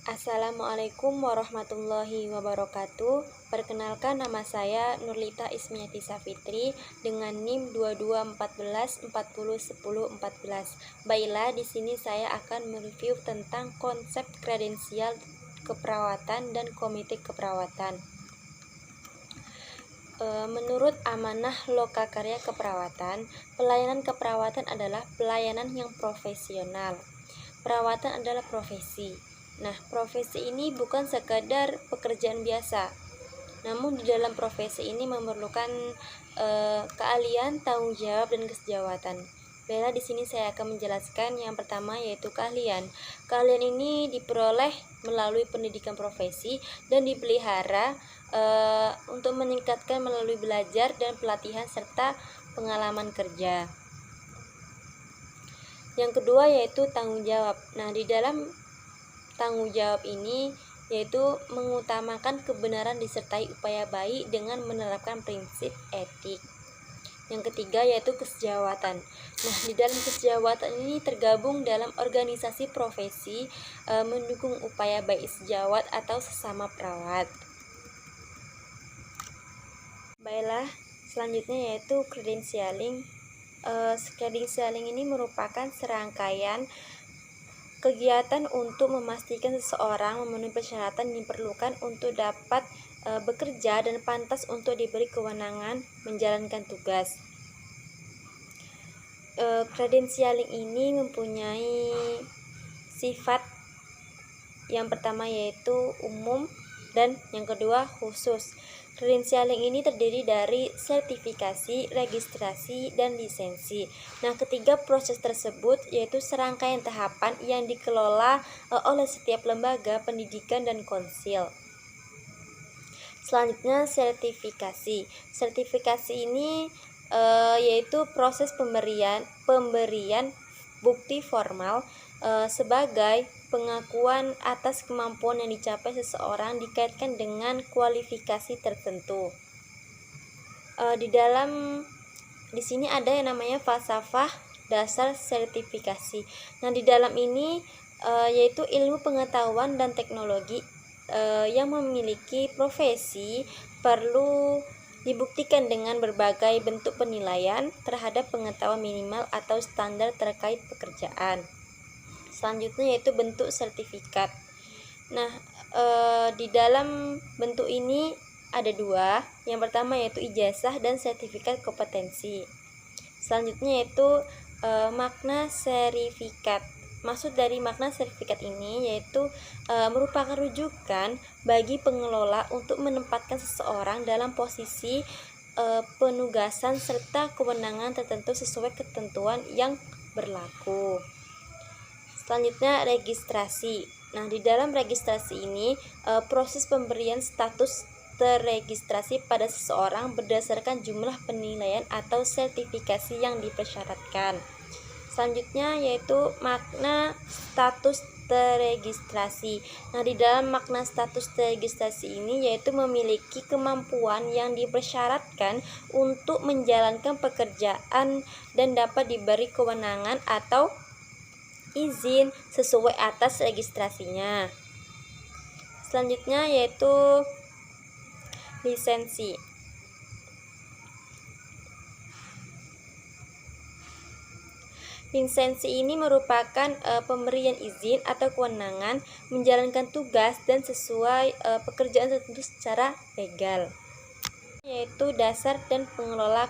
Assalamualaikum warahmatullahi wabarakatuh. Perkenalkan, nama saya Nurlita Ismiati Safitri dengan NIM 2214401014. Baiklah, di sini saya akan mereview tentang konsep kredensial keperawatan dan komite keperawatan. Menurut amanah Lokakarya Keperawatan, pelayanan keperawatan adalah pelayanan yang profesional. Perawatan adalah profesi. Nah, profesi ini bukan sekadar pekerjaan biasa, namun di dalam profesi ini memerlukan keahlian, tanggung jawab, dan kesejawatan. Baiklah, di sini saya akan menjelaskan yang pertama, yaitu keahlian. Keahlian ini diperoleh melalui pendidikan profesi dan dipelihara untuk meningkatkan melalui belajar dan pelatihan serta pengalaman kerja. Yang kedua yaitu tanggung jawab. Nah, di dalam tanggung jawab ini yaitu mengutamakan kebenaran disertai upaya baik dengan menerapkan prinsip etik. Yang ketiga yaitu kesejawatan. Nah, di dalam kesejawatan ini tergabung dalam organisasi profesi mendukung upaya baik sejawat atau sesama perawat. Baiklah, selanjutnya yaitu credentialing. Credentialing ini merupakan serangkaian kegiatan untuk memastikan seseorang memenuhi persyaratan yang diperlukan untuk dapat bekerja dan pantas untuk diberi kewenangan menjalankan tugas. Credentialing ini mempunyai sifat yang pertama yaitu umum dan yang kedua khusus. Credentialing ini terdiri dari sertifikasi, registrasi, dan lisensi. Nah, ketiga proses tersebut yaitu serangkaian tahapan yang dikelola oleh setiap lembaga pendidikan dan konsil. Selanjutnya sertifikasi. Sertifikasi ini yaitu proses pemberian bukti formal sebagai pengakuan atas kemampuan yang dicapai seseorang dikaitkan dengan kualifikasi tertentu. Di sini ada yang namanya falsafah dasar sertifikasi. Nah, di dalam ini yaitu ilmu pengetahuan dan teknologi yang memiliki profesi perlu dibuktikan dengan berbagai bentuk penilaian terhadap pengetahuan minimal atau standar terkait pekerjaan. Selanjutnya yaitu bentuk sertifikat. Nah, di dalam bentuk ini ada dua. Yang pertama yaitu ijazah dan sertifikat kompetensi. Selanjutnya yaitu makna sertifikat. Maksud dari makna sertifikat ini yaitu merupakan rujukan bagi pengelola untuk menempatkan seseorang dalam posisi penugasan serta kewenangan tertentu sesuai ketentuan yang berlaku. Selanjutnya registrasi. Nah, di dalam registrasi ini proses pemberian status terregistrasi pada seseorang berdasarkan jumlah penilaian atau sertifikasi yang dipersyaratkan. Selanjutnya yaitu makna status terregistrasi. Nah, di dalam makna status terregistrasi ini yaitu memiliki kemampuan yang dipersyaratkan untuk menjalankan pekerjaan dan dapat diberi kewenangan atau izin sesuai atas registrasinya. Selanjutnya yaitu lisensi. Lisensi ini merupakan pemberian izin atau kewenangan menjalankan tugas dan sesuai pekerjaan tertentu secara legal. Yaitu dasar dan pengelola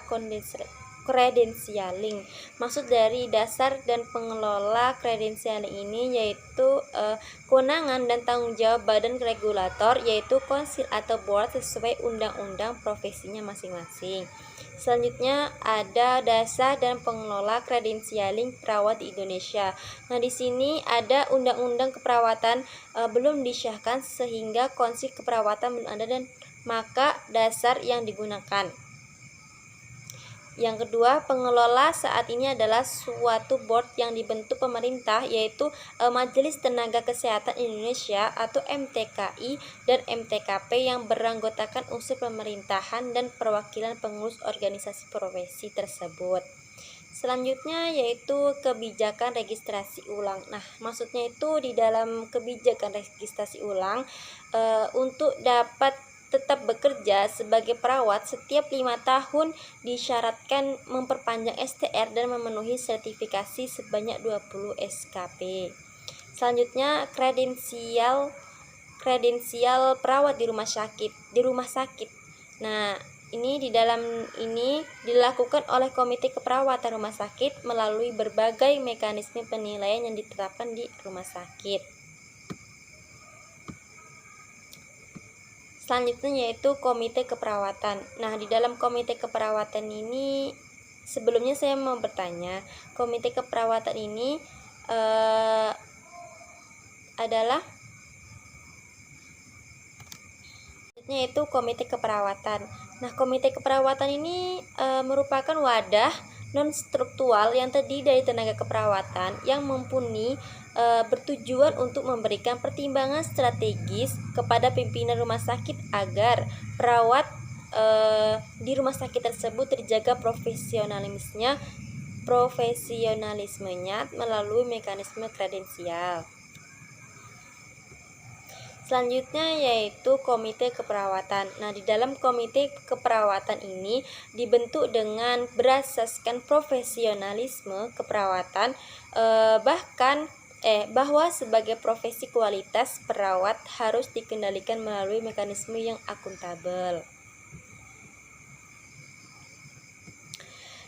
kredensialing. Maksud dari dasar dan pengelola kredensialing ini yaitu kewenangan dan tanggung jawab badan regulator yaitu konsil atau board sesuai undang-undang profesinya masing-masing. Selanjutnya ada dasar dan pengelola kredensialing perawat di Indonesia. Nah, di sini ada undang-undang keperawatan belum disahkan sehingga konsil keperawatan belum ada dan maka dasar yang digunakan. Yang kedua, pengelola saat ini adalah suatu board yang dibentuk pemerintah yaitu Majelis Tenaga Kesehatan Indonesia atau MTKI dan MTKP yang beranggotakan unsur pemerintahan dan perwakilan pengurus organisasi profesi tersebut. Selanjutnya yaitu kebijakan registrasi ulang. Nah, maksudnya itu di dalam kebijakan registrasi ulang untuk dapat tetap bekerja sebagai perawat setiap 5 tahun disyaratkan memperpanjang STR dan memenuhi sertifikasi sebanyak 20 SKP. Selanjutnya kredensial perawat di rumah sakit. Nah, ini di dalam ini dilakukan oleh Komite Keperawatan Rumah Sakit melalui berbagai mekanisme penilaian yang ditetapkan di rumah sakit. Selanjutnya yaitu Komite Keperawatan. Nah, di dalam Komite Keperawatan ini sebelumnya saya mau bertanya, Komite Keperawatan ini adalah yaitu Komite Keperawatan. Nah, Komite Keperawatan ini merupakan wadah non-struktural yang terdiri dari tenaga keperawatan yang mumpuni, bertujuan untuk memberikan pertimbangan strategis kepada pimpinan rumah sakit agar perawat di rumah sakit tersebut terjaga profesionalismenya melalui mekanisme kredensial. Selanjutnya yaitu Komite Keperawatan. Nah, di dalam Komite Keperawatan ini dibentuk dengan berasaskan profesionalisme keperawatan, bahwa sebagai profesi kualitas perawat harus dikendalikan melalui mekanisme yang akuntabel.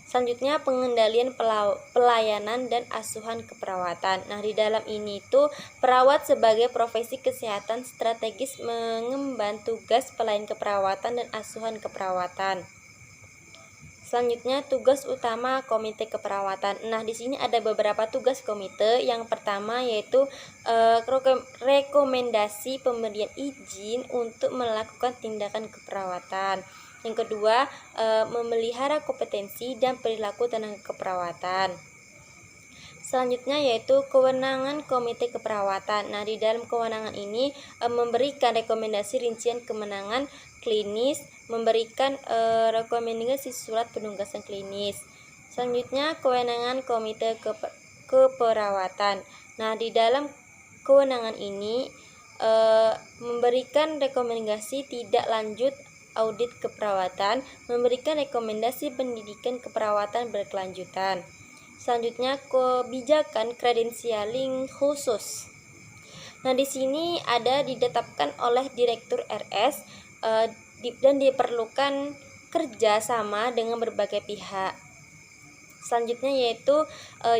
Selanjutnya pengendalian pelayanan dan asuhan keperawatan. Nah, di dalam ini tuh perawat sebagai profesi kesehatan strategis mengemban tugas pelayan keperawatan dan asuhan keperawatan. Selanjutnya tugas utama Komite Keperawatan. Nah, di sini ada beberapa tugas komite. Yang pertama yaitu rekomendasi pemberian izin untuk melakukan tindakan keperawatan. Yang kedua, memelihara kompetensi dan perilaku tenaga keperawatan. Selanjutnya yaitu kewenangan Komite Keperawatan. Nah, di dalam kewenangan ini memberikan rekomendasi rincian kemenangan klinis, memberikan rekomendasi surat penugasan klinis. Selanjutnya kewenangan Komite Keperawatan. Nah, di dalam kewenangan ini memberikan rekomendasi tidak lanjut audit keperawatan, memberikan rekomendasi pendidikan keperawatan berkelanjutan. Selanjutnya kebijakan kredensialing khusus. Nah, di sini ada ditetapkan oleh Direktur RS dan diperlukan kerjasama dengan berbagai pihak. Selanjutnya yaitu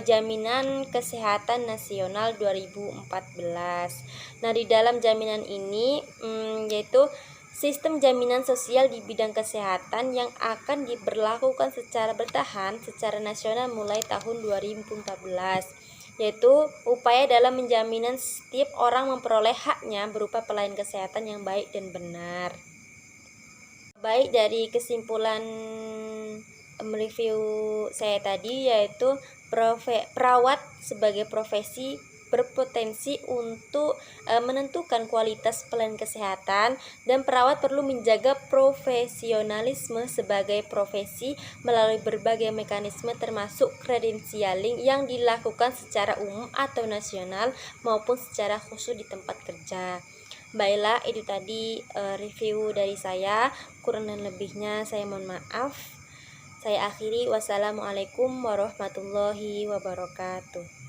Jaminan Kesehatan Nasional 2014. Nah, di dalam jaminan ini yaitu sistem jaminan sosial di bidang kesehatan yang akan diberlakukan secara bertahan secara nasional mulai tahun 2014, yaitu upaya dalam menjaminan setiap orang memperoleh haknya berupa pelayanan kesehatan yang baik dan benar. Baik, dari kesimpulan mereview saya tadi yaitu perawat sebagai profesi berpotensi untuk menentukan kualitas pelayanan kesehatan, dan perawat perlu menjaga profesionalisme sebagai profesi melalui berbagai mekanisme termasuk kredensialing yang dilakukan secara umum atau nasional maupun secara khusus di tempat kerja. Baiklah, itu tadi review dari saya. Kurang dan lebihnya saya mohon maaf. Saya akhiri. Wassalamualaikum warahmatullahi wabarakatuh.